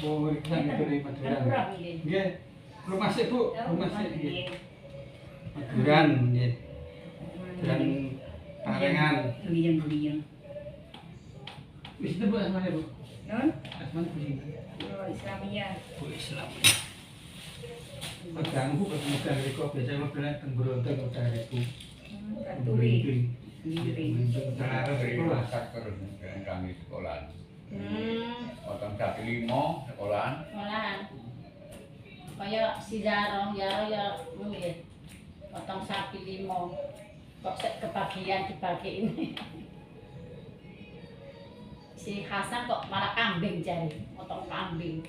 Oh, kita dari Maduran. Nggih. Rumah sik, Bu. Rumah sik nggih. Maduran nggih. Dan Parengan. Beliang-beliang. Wis itu Bu asmane, Bu. Non? Asmane Bu sinten? Oh, Islamiyah. Bu Islam. Ganggu pas modal riko biasa modal teng Bronto kok cariku. Katuli. Beri masak terus dengan kami sekolah. Potong sapi 5 sekolahan. Malahan. Kaya si Jarong ya mungkin. Potong sapi 5. Kok kebagian dibagi ini. Si Hasan kok malah kambing jari, potong kambing.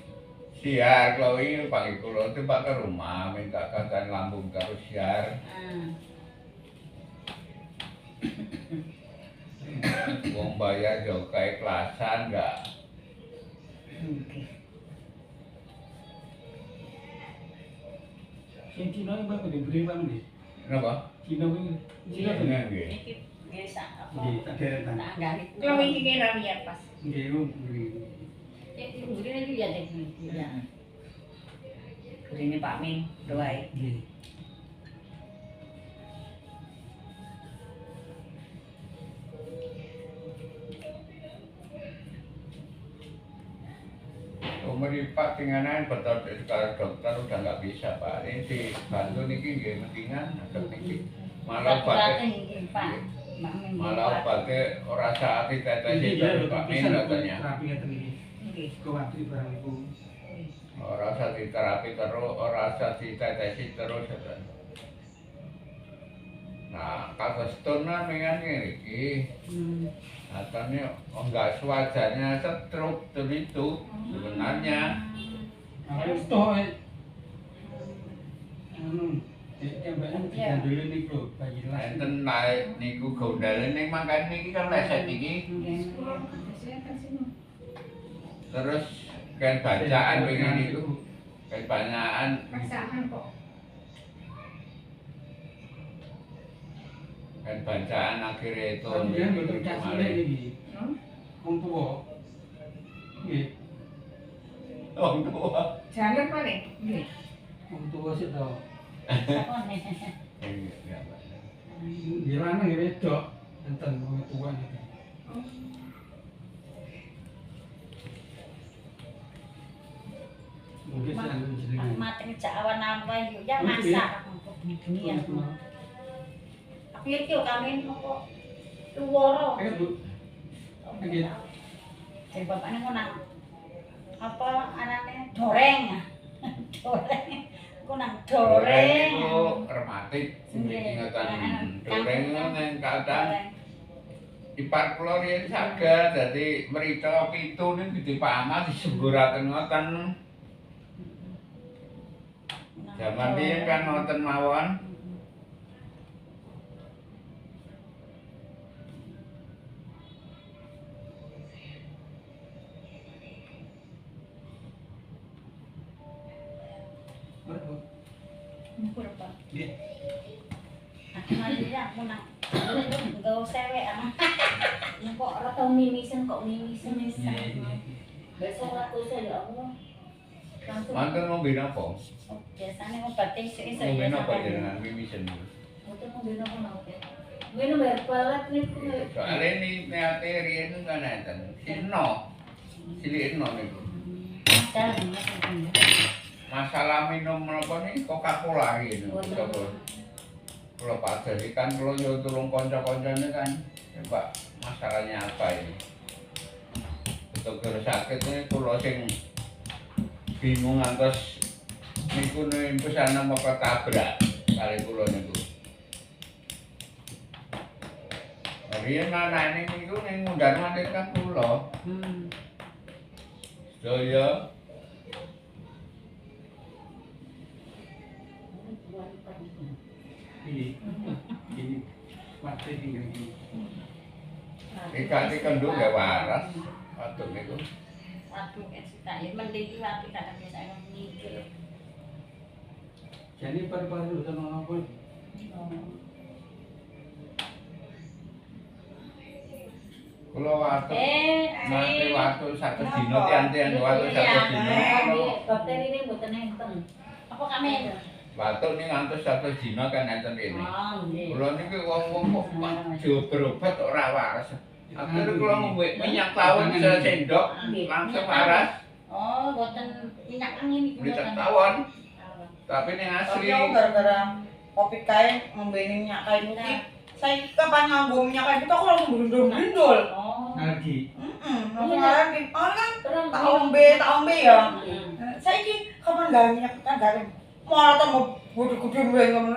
Siar, kalau ini paling kulo itu pak ke rumah minta kacang lambung terus siar. Wong bayar jauh keikhlasan enggak. Sing Cina iki Pak diberi Pak nggih. Kenapa? Cina kuwi Cina to. Nggih. Iki biasa apa? Nggih, tak deretan. Tak anggari. Kalau ini kira ya pas. Nggih, Bu. Nggih. Iki ngene iki ya dek. Ya. Ini Pak Min, doain. Nggih. Umur Pak tinganan betul sekarang dokter udah nggak bisa Pak. Ini di Bantu niki nggih mendingan dok niki. Malah pakai malah pakai ora saat tetes itu Pak Min katanya. Terapi ngeten iki. Kuwatri barang iku. Ora usah diterapi terus, ora usah ditetesi terus katanya. Nah, kasus tunan dengan ini, katanya enggak sewajarnya stroke itu sebenarnya. Harus toh anu tembaknya digandulin niku bayi lain. Enten naik niku gondalin ning makan niki kan leset iki. Terus kan bacaan pengen niku. Kan banyaan Paksaan kok. kan bacaan akhirnya itu Kemudian untuk kasih iki. Wong tuwa. Nggih. Wong tua. Jangan paling. Wong tuwa sik to. Apa nih? Nggih lanang nggih wedok. Enten wong tuwa niku. Mungkin sing anu jenenge. Mati ngejak awan-awan yuk ya masak bengi ya. Akhir ki kami apa luworo. Ayo Bu. Nggih. Jadi bapaknya ngono apa anaknya doreng ya. Doreng. Aku nang doreng. Itu rematik ingatan doreng nang kadang ipar kula riyen saged dadi mrita 7 niku dipamah disemburaken ngoten. Zaman riyen kan ngoten mawon. Ngumpul apa? Nggih. Aku mari ya aku nang nggo sewek ah. Kok ora tau mimisen kok mimisen. Besok aku ya Allah. Langsung Manten ngombe napa? biasanya obat isuk-isuk Ngombe ya napa sampai. jenengan mimisen? Mungkin ngombe napa napa. Ngene bayar balat niku. Soale ini niate riyen kan enten. Sino. Cilikno niku. Jalan Masalah minum apa nih Coca-Cola gitu. Kalau Pak Jadi kan kalau yo tulung kanca-kancane kan, ya Pak masalahnya apa ini? Betul sakit ini kula sing bingung ngantos niku pesanan apa tabrak kali kula niku. Riyen anane niku ning ngundang kan kula. Sedaya Ini mati tinggal ini. Ikan kendung gak waras. Waduh niku. Waduh kan tak ya mending waduh kadang biasa mikir. Jadi paru-paru itu apa? Kula watuk mate watuk 100 dina tian-tian watuk 100 dina. Bakteri ini mboten enten. Apa kami? Watuk ini ngantos 100 dina kan enten kene. Oh, nggih. Kula niki wong-wong kok berobat kok ora waras. Akhire kula ngombe minyak tawon sesendok langsung waras. Oh, mboten minyak angin iki. Minyak tawon. Tapi ini asli. Tapi aku gara-gara kopi kain ngombe minyak kain putih. Saya kapan nganggo minyak kain putih aku langsung berundul-berundul. Oh. Alergi. Langsung lagi. Oh kan tak ombe ya. Saya iki kapan gawe minyak kan gawe. Malah tambah gede-gede ngono.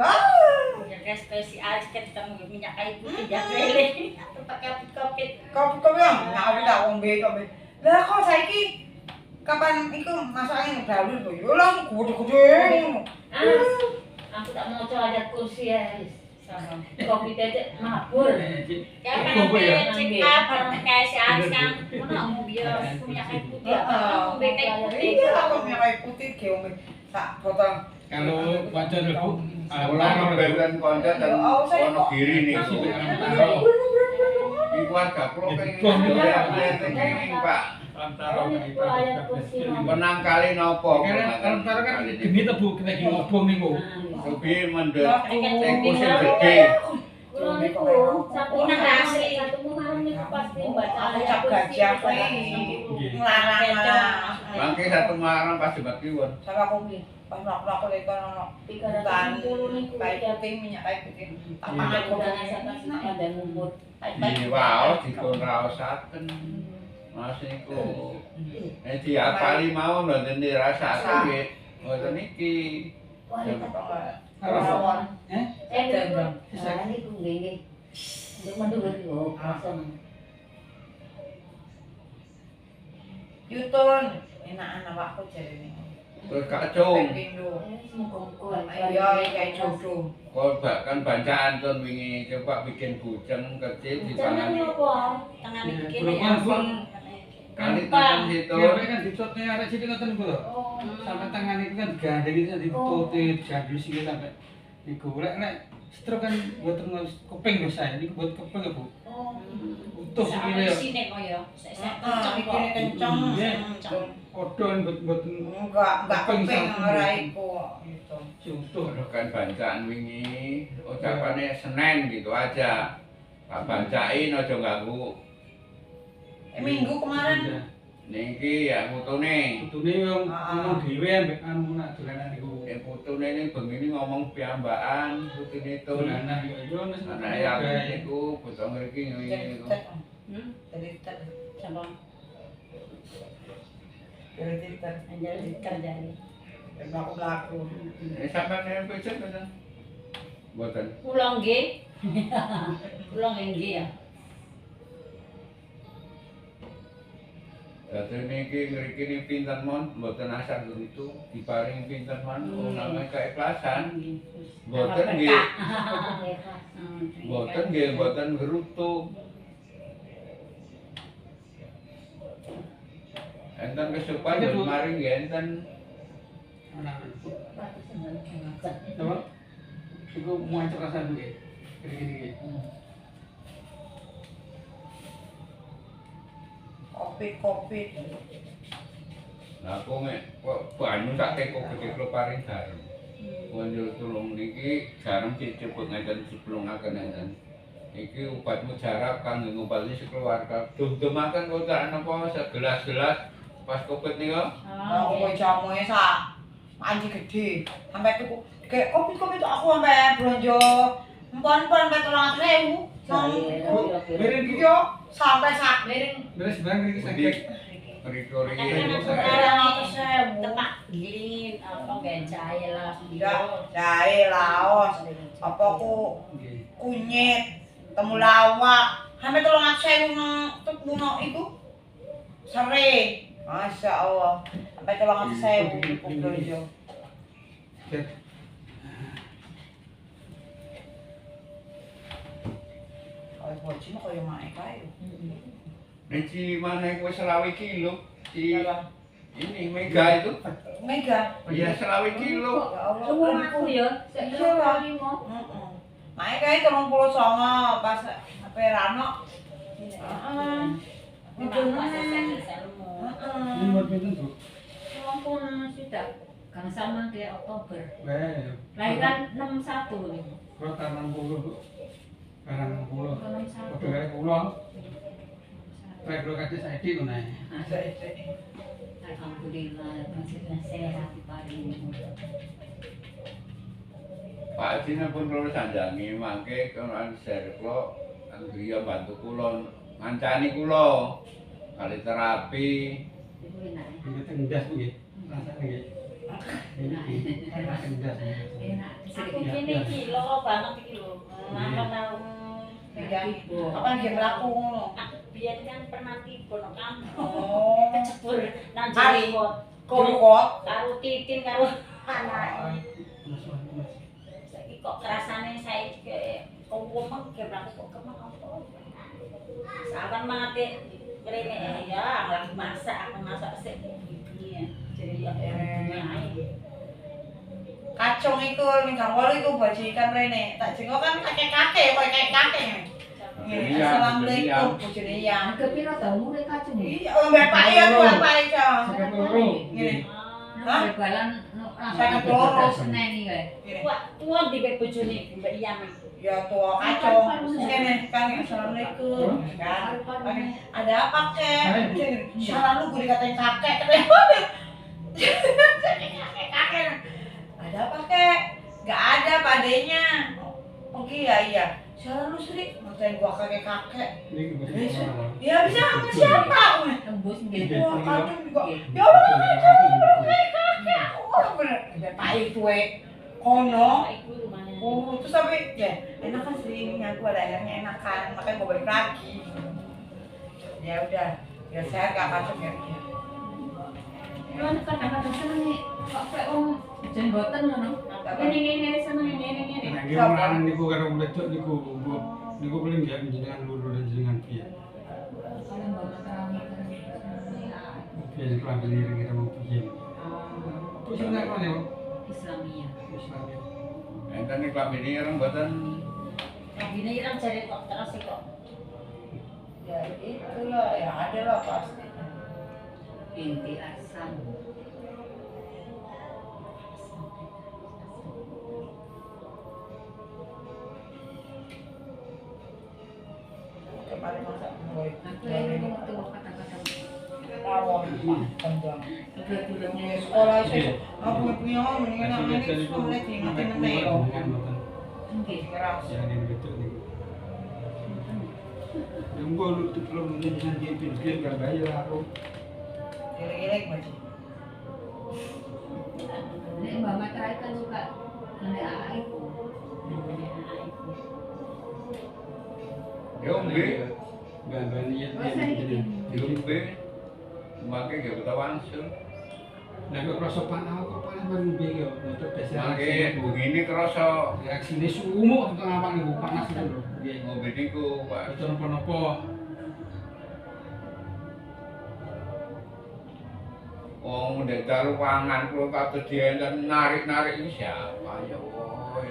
Ya guys, spesial kita minyak kain putih ya lele. Pakai kopit. Kopi yang ngawi tak ombe. Lah kok saiki kapan iku masakane ngedalu to? Yo langsung gede-gede ngono. Aku tak mau coba adat kursi ya. Sama. Kopi tete mabur. Kapan nanti cek apa kayak si Aris kan. Mana mau biar minyak kain putih apa? Ombe kain putih. Iya, aku minyak kain putih ge ombe sak botol. Kalau baca dulu, Kula ngombekan konco dan Wonogiri niku. Di keluarga kula pengen Pak. Menang kali nopo? Kalau kan geni tebu kita ngobong niku. Lebih mendek tengku sing gede. Kulo niku satu asli satu muharram niku pasti baca Aku cap gajah kuwi nglarang. Mangke satu Muharram pas debat kiwon. Sama aku pas aku lek ono 360 niku kain putih minyak kain putih. Tak Ada pakai udara sama ada ngumpul. Diwaos dikon raosaken. Mas niku. Nek diapali mawon mboten dirasakake nggih. Mboten niki. Wah, rawon. Niku nggih. Untuk menduwe yo kosong. Yutun enakan awakku jarene. Terus kacung. Iya, kayak jodoh. Kok bahkan bacaan ton wingi coba bikin bujeng kecil di Jangan pangan. apa? Tangan iki kene ya. Kali tangan situ. Ya kan dicotnya arek sithik ngoten niku lho. Oh. Sampai tangan itu kan digandeng itu ditutit, jadul sih sampai niku. Lek stroke kan mboten kuping lho saya. Niku buat kuping ya, Bu. Oh. Utuh iki lho. Sine koyo. Sek Kenceng kok. kenceng. Odon mboten Enggak kuping ora iku gitu. utuh. Kan bacaan wingi ucapannya Senin gitu aja. Tak bacain aja ganggu. Minggu kemarin Niki ya putune. Putune wong ngomong dhewe ambek anu nak dolanan niku. Putune ini begini ngomong piyambakan putune itu. Dolanan yo wis Anak yang niku bocah mriki ngene niku. Dari tadi Coba dari tadi aja dikerjani. laku. Sampeyan yang pecet mboten. Mboten. Pulang nggih. Pulang nggih ya. Dadi niki mriki ni pinten mon mboten asal itu diparing pinten mon namanya keikhlasan. Mboten nggih. Mboten nggih mboten gerutu. Enten kesupan yo maring nggih enten. Apa? Iku mau cek rasa dulu ya. Gini-gini. Kopi. Lah kok nek kok banyu sak teko gede paring garam. Konjol tulung niki garam dicepuk ngeten diplungaken ngeten. Iki obat mujarab kanggo ngobati sekeluarga. Dum-dumaken kok tak napa segelas-gelas pas Covid niku. Aku jamunya sak anjing gede. Sampai tuku kayak kopi itu aku sampai belanja empon-empon sampai 300.000. Miring Iya, sampai sak beres barang iki sakit. Mriko Kan riki aku sekarang tepak gilin apa kayak jahe lah. enggak jahe laos apa ku kunyit temulawak sampai 300.000 nang buno itu sore. Masya Allah sampai 300.000 ku belanja. Kalau bocil mah koyo mae kae. Niki mana kuwi 20 kilo. Di Apa? ini Mega itu. Mega. Iya 20 kilo. Ya Allah. Semua aku ya. Iya lah. Mae kae 39 pas apa Rano Memang masa selmu. Ini buat pinten, Bu? Walaupun sudah Kang Salman dia Oktober. Weh, Lahiran 61 nih. kalau tanam 60, Bu. Tanam 60. 61. Udah kayak pulau. Kayak pulau kacau saiki ngono ae. Alhamdulillah masih sehat hari ini. Pak Haji pun kalau sanjangi mangke kan share kula dia bantu kula ngancani kula kali terapi. Ibu enak. Ini tendas nggih. Rasane nggih. Ini tendas. Enak. Aku Ya, kene ya. iki loro banget iki lho. Makan nang apa nggih mlaku ngono. Biar kan pernah tiba no kamu. Oh. Kecebur nang Hari. jero Kok karo Titin karo anak. Saiki kok kerasane saiki kok gebraku kok kemang apa. Saban mati rene ya lagi masak aku masak sik iki. Jadi ya kacung iku ning gawol iku baju ikan rene. Tak jengok kan kakek-kakek koyo kakek. Bojone Assalamualaikum bojone yang. kepiro ta umure kacung. Iya, mbak ya tuan Pak Ica. Sampai loro. Ngene. Hah? Balan Sangat loro. seneni kae. Tua di bojone mbak Iyam. Ya tua kacung. Kene kan assalamualaikum. Kan. Ada apa kek? Salah lu gue dikatain kakek. Kakek. Ada apa kek? Gak ada padenya. Oke ya iya. Salah lu Sri, ngatain gua kakek-kakek. Ini kebetulan orang. Ya bisa sama siapa? Tembus nggih. Wah, kacung juga. Ya Allah, kakek. Wah, bener. Ada tai tuwe. Kono. Iku rumahnya. Oh, terus sampai ya enak kan sering aku ada airnya enakan, makanya gue balik lagi. Ya udah, biar sehat gak kacung ya. Kan kadang-kadang seneng nih, kok kayak wong jenggoten ngono. Ini seneng ini. Nah, gimana niku karo mledok niku, Bu. Niku paling nggak jenengan loro dan jenengan piye. Kalian bawa terawih Piye kelambi liring kita mau piye. Kok sing nang kene, Bu? Islamiyah. Islam. Enten iki klambi ireng mboten Ini kan cari kok terus kok. Ya itulah, ya ada lah pasti. Binti Asam. Kemarin masak boy. Aku yang mau tuh kata-kata. Rawon, panjang. Dulu-dulu Di sekolah itu, aku punya mendingan yang ini semuanya diingetin yo. Nggih. Keras. Jangan yang betul niku. Yang gua lu tuh belum menjadi pinggir enggak bayar aku. Gelek-gelek macam. Nek Mbak Matra kan suka nek aku. yo nggih Gambar niat Oh, saya dia. yo nggih mangke nggih kita wangsul Lah kok rasa panas kok panas bareng piye yo. Untuk biasa. mangke begini kerasa reaksine sumuk teng awak niku panas itu lho. Nggih. ngombe niku Pak. Itu napa-napa. Wong ndek dalu pangan kula kados dienten narik-narik iki siapa ya woi.